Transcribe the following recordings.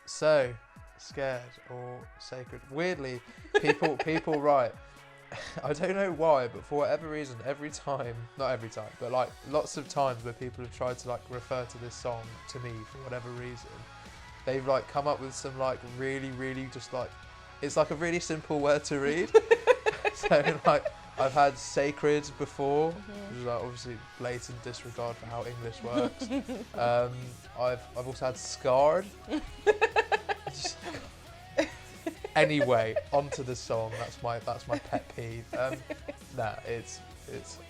So, scared or sacred. Weirdly, people write. I don't know why, but for whatever reason, every time, not every time, but like lots of times where people have tried to like refer to this song to me for whatever reason, they've like come up with some like really just like, it's like a really simple word to read. So like I've had sacred before, which is like obviously blatant disregard for how English works. I've also had scarred. Anyway, onto the song. That's my pet peeve. Nah, it's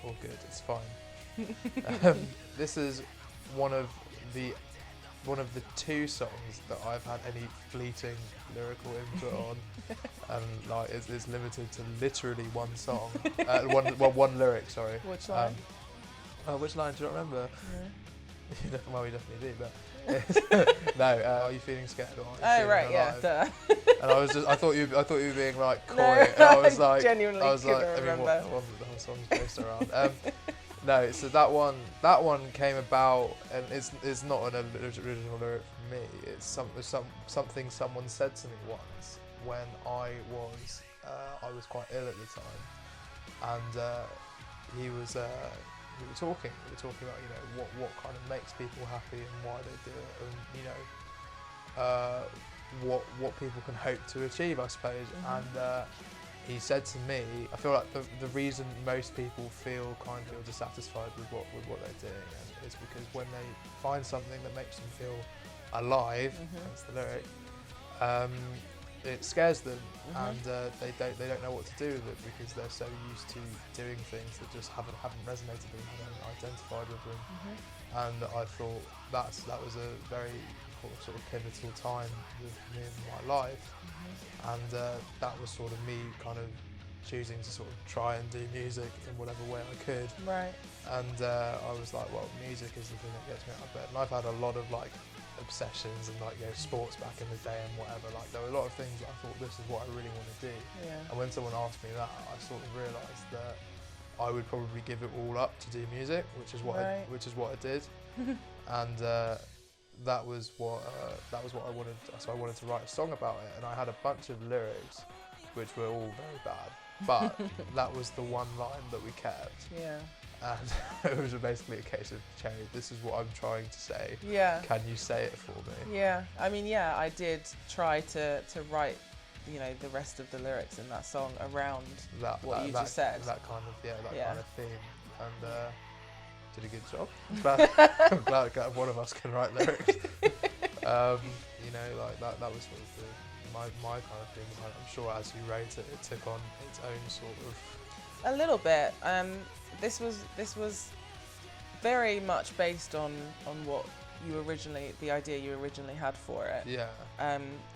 all good. It's fine. This is one of the two songs that I've had any fleeting lyrical input on, and like it's limited to literally one song, one lyric. Sorry. Which line? Which line do you not remember? Yeah. Well, we definitely do, but no. Are you feeling scared? Or Oh right, yeah. Duh. And I thought you were being like coy, No, and I was like, genuinely I was like, couldn't I mean, remember. what the whole song's based around. No, so that one came about, and it's not an original lyric from me. It's something someone said to me once when I was quite ill at the time, and we were talking about, you know, what kind of makes people happy and why they do it, and you know, what people can hope to achieve, I suppose. And he said to me, I feel like the reason most people feel kind of dissatisfied with what they're doing is because when they find something that makes them feel alive, that's the lyric, it scares them, and they don't know what to do with it because they're so used to doing things that just haven't resonated with them, haven't identified with them. And I thought that was a very sort of pivotal time with me in my life, and that was sort of me kind of choosing to sort of try and do music in whatever way I could. Right. And I was like, well, music is the thing that gets me out of bed. And I've had a lot of like obsessions and like, you know, sports back in the day and whatever. Like there were a lot of things that I thought this is what I really want to do. Yeah. And when someone asked me that, I sort of realised that I would probably give it all up to do music, which is what I did. And that was what I wanted. So I wanted to write a song about it, and I had a bunch of lyrics, which were all very bad. But that was the one line that we kept. Yeah. And it was basically a case of, Cherry, this is what I'm trying to say. Yeah. Can you say it for me? Yeah. I mean, yeah, I did try to write, you know, the rest of the lyrics in that song around what you just said. That kind of, kind of theme. And did a good job. I'm glad one of us can write lyrics. You know, like that was sort of my kind of thing. I'm sure as you wrote it, it took on its own sort of... A little bit. This was very much based on what the idea you originally had for it. Yeah.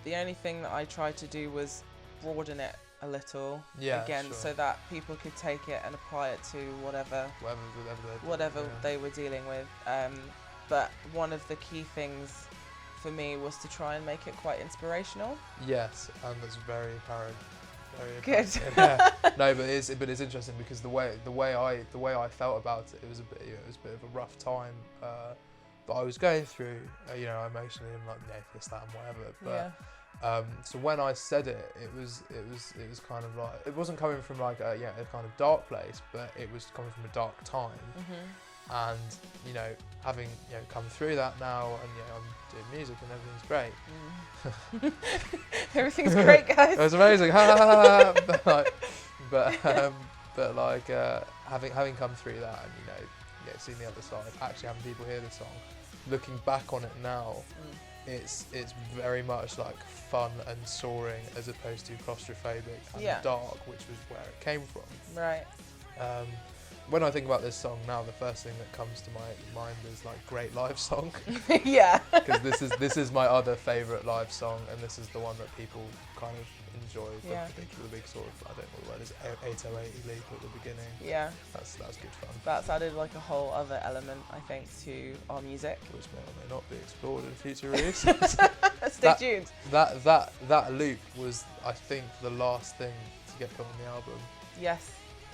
The only thing that I tried to do was broaden it a little, sure. so that people could take it and apply it to whatever they were dealing with. But one of the key things for me was to try and make it quite inspirational. Yes, and that's very apparent. Good. Yeah. No, but it's interesting because the way I felt about it, it was a bit of a rough time that I was going through, you know, emotionally and like this, that, and whatever. But so when I said it, it was kind of like, it wasn't coming from like a kind of dark place, but it was coming from a dark time. And you know, having come through that now, and I'm doing music and everything's great. Everything's great, guys. It was amazing. but having come through that, and seeing the other side, actually having people hear the song, looking back on it now, it's very much like fun and soaring as opposed to claustrophobic and dark, which was where it came from. Right. When I think about this song now, the first thing that comes to my mind is like great live song. Yeah. Because this is my other favourite live song, and this is the one that people kind of enjoy. Yeah. The big sort of, I don't know what it is, 808 leap at the beginning. Yeah. That's good fun. That's added like a whole other element, I think, to our music. Which may or may not be explored in future releases. Stay tuned. That loop was, I think, the last thing to get put on the album. Yes.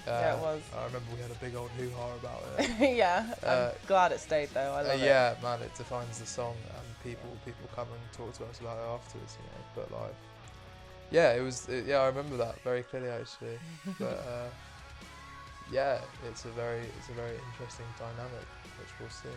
Yeah, it was. I remember we had a big old hoo-ha about it. Yeah, I'm glad it stayed though. I love it. Yeah, man, it defines the song, and people come and talk to us about it afterwards, you know. But like, yeah, I remember that very clearly actually. But yeah, it's a very interesting dynamic, which we'll see.